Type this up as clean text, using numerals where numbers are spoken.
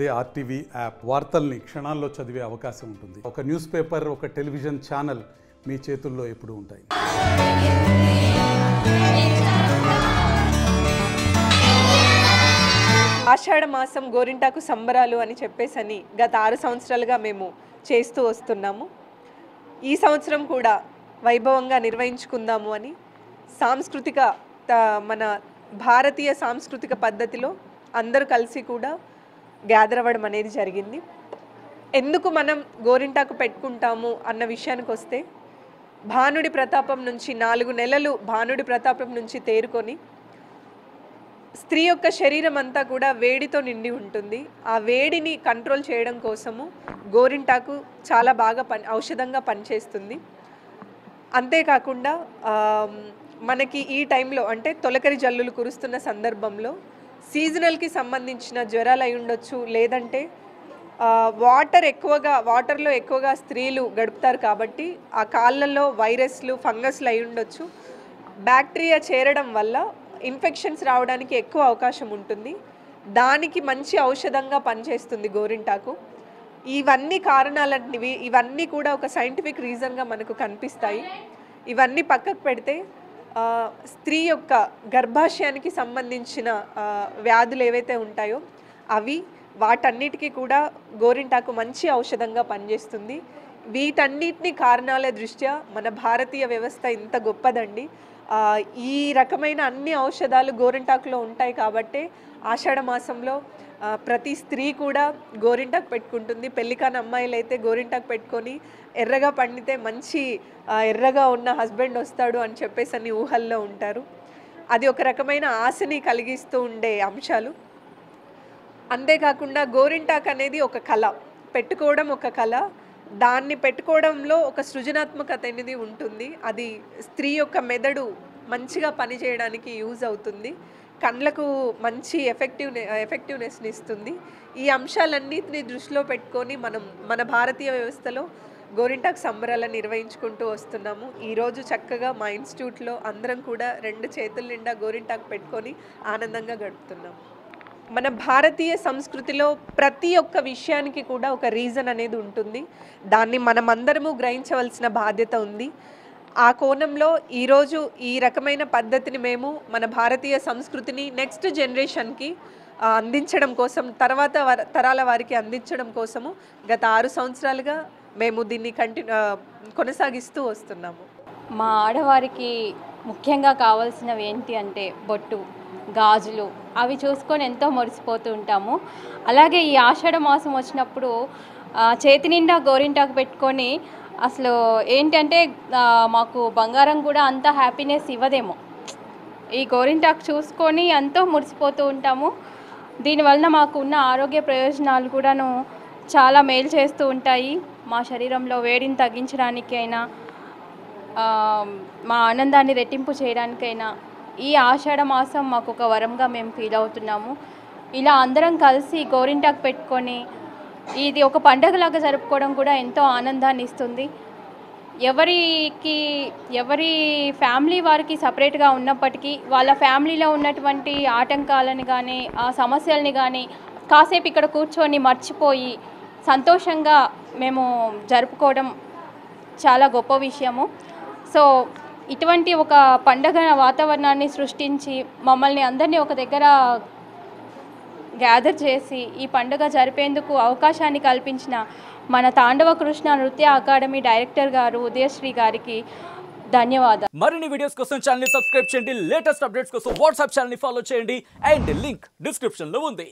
అదే RTV app వార్తల్ని క్షణాల్లో చదివే అవకాశం ఉంటుంది. ఒక న్యూస్ పేపర్, ఒక టెలివిజన్ ఛానల్ మీ చేతుల్లో ఎప్పుడూ ఉంటాయి. ఆషాఢ మాసం గోరింటాకు సంబరాలు అని చెప్పేసని గత 6 సంవత్సరాలుగా మేము చేస్తూ వస్తున్నాము. ఈ సంవత్సరం కూడా వైభవంగా నిర్వహించుకుందాము అని మన భారతీయ సాంస్కృతిక పద్ధతిలో అందరూ కలిసి కూడా గ్యాదర్ అవ్వడం అనేది జరిగింది. ఎందుకు మనం గోరింటాకు పెట్టుకుంటాము అన్న విషయానికి వస్తే, భానుడి ప్రతాపం నుంచి 4 నెలలు భానుడి ప్రతాపం నుంచి తేరుకొని స్త్రీ యొక్క శరీరం అంతా కూడా వేడితో నిండి ఉంటుంది. ఆ వేడిని కంట్రోల్ చేయడం కోసము గోరింటాకు చాలా బాగా ఔషధంగా పనిచేస్తుంది. అంతేకాకుండా మనకి ఈ టైంలో అంటే తొలకరి జల్లులు కురుస్తున్న సందర్భంలో సీజనల్కి సంబంధించిన జ్వరాలు అయి ఉండొచ్చు, లేదంటే వాటర్లో ఎక్కువగా స్త్రీలు గడుపుతారు కాబట్టి ఆ కాళ్ళల్లో వైరస్లు, ఫంగస్లు అయి ఉండొచ్చు. బ్యాక్టీరియా చేరడం వల్ల ఇన్ఫెక్షన్స్ రావడానికి ఎక్కువ అవకాశం ఉంటుంది. దానికి మంచి ఔషధంగా పనిచేస్తుంది గోరింటాకు. ఇవన్నీ కూడా ఒక సైంటిఫిక్ రీజన్గా మనకు కనిపిస్తాయి. ఇవన్నీ పక్కకు పెడితే స్త్రీ యొక్క గర్భాశయానికి సంబంధించిన వ్యాధులు ఏవైతే ఉంటాయో వాటన్నిటికీ కూడా గోరింటాకు మంచి ఔషధంగా పనిచేస్తుంది. వీటన్నిటిని కారణాల దృష్ట్యా మన భారతీయ వ్యవస్థ ఇంత గొప్పదండి. ఈ రకమైన అన్ని ఔషధాలు గోరింటాకులో ఉంటాయి కాబట్టి ఆషాఢ మాసంలో ప్రతి స్త్రీ కూడా గోరింటాకు పెట్టుకుంటుంది. పెళ్ళికాని అమ్మాయిలు అయితే గోరింటాకు పెట్టుకొని ఎర్రగా పండితే మంచి ఎర్రగా ఉన్న హస్బెండ్ వస్తాడు అని చెప్పేసి అన్ని ఊహల్లో ఉంటారు. అది ఒక రకమైన ఆశని కలిగిస్తూ ఉండే అంశాలు. అంతేకాకుండా గోరింటాకు అనేది ఒక కళ, పెట్టుకోవడం ఒక కళ. దాన్ని పెట్టుకోవడంలో ఒక సృజనాత్మకత అనేది ఉంటుంది. అది స్త్రీ యొక్క మెదడు మంచిగా పనిచేయడానికి యూజ్ అవుతుంది. కళ్ళకు మంచి ఎఫెక్టివ్నెస్ని ఇస్తుంది. ఈ అంశాలన్నిటిని దృష్టిలో పెట్టుకొని మన భారతీయ వ్యవస్థలో గోరింటాకు సంబరాలను నిర్వహించుకుంటూ వస్తున్నాము. ఈరోజు చక్కగా మా ఇన్స్టిట్యూట్లో అందరం కూడా 2 చేతుల నిండా గోరింటాకు పెట్టుకొని ఆనందంగా గడుపుతున్నాము. మన భారతీయ సంస్కృతిలో ప్రతి ఒక్క విషయానికి కూడా ఒక రీజన్ అనేది ఉంటుంది. దాన్ని మనమందరము గ్రహించవలసిన బాధ్యత ఉంది. ఆ కోణంలో ఈరోజు ఈ రకమైన పద్ధతిని మేము మన భారతీయ సంస్కృతిని నెక్స్ట్ జనరేషన్కి అందించడం కోసం, తర్వాత తరాల వారికి అందించడం కోసము గత 6 సంవత్సరాలుగా మేము దీన్ని కొనసాగిస్తూ వస్తున్నాము. మా ఆడవారికి ముఖ్యంగా కావాల్సినవి ఏంటి అంటే బొట్టు, గాజులు, అవి చూసుకొని ఎంతో మురిసిపోతూ ఉంటాము. అలాగే ఈ ఆషాఢ మాసం వచ్చినప్పుడు చేతి నిండా గోరింటాకు పెట్టుకొని అసలు ఏంటంటే మాకు బంగారం కూడా అంత హ్యాపీనెస్ ఇవ్వదేమో. ఈ గోరింటాకు చూసుకొని ఎంతో మురిసిపోతూ ఉంటాము. దీనివలన మాకు ఉన్న ఆరోగ్య ప్రయోజనాలు కూడాను చాలా మేలు చేస్తూ ఉంటాయి. మా శరీరంలో వేడిని తగ్గించడానికైనా, మా ఆనందాన్ని రెట్టింపు చేయడానికైనా ఈ ఆషాఢ మాసం మాకు ఒక వరంగా మేము ఫీల్ అవుతున్నాము. ఇలా అందరం కలిసి గోరింటాకు పెట్టుకొని ఇది ఒక పండగలాగా జరుపుకోవడం కూడా ఎంతో ఆనందాన్ని ఇస్తుంది. ఎవరి ఫ్యామిలీ వారికి సపరేట్గా ఉన్నప్పటికీ వాళ్ళ ఫ్యామిలీలో ఉన్నటువంటి ఆటంకాలను కానీ, ఆ సమస్యలని కానీ కాసేపు ఇక్కడ కూర్చొని మర్చిపోయి సంతోషంగా మేము జరుపుకోవడం చాలా గొప్ప విషయము. సో ఇటువంటి ఒక పండగ వాతావరణాన్ని సృష్టించి మమ్మల్ని అందరినీ ఒక దగ్గర గ్యాదర్ చేసి ఈ పండుగ జరిపేందుకు అవకాశాన్ని కల్పించిన మన తాండవ కృష్ణ నృత్య అకాడమీ డైరెక్టర్ గారు ఉదయశ్రీ గారికి ధన్యవాదాలు. మరిన్ని వీడియోస్ కోసం ఛానల్ ని సబ్స్క్రైబ్ చేయండి. లేటెస్ట్ అప్డేట్స్ కోసం వాట్సాప్ ఛానల్ ని ఫాలో చేయండి. అండ్ లింక్ డిస్క్రిప్షన్ లో ఉంది.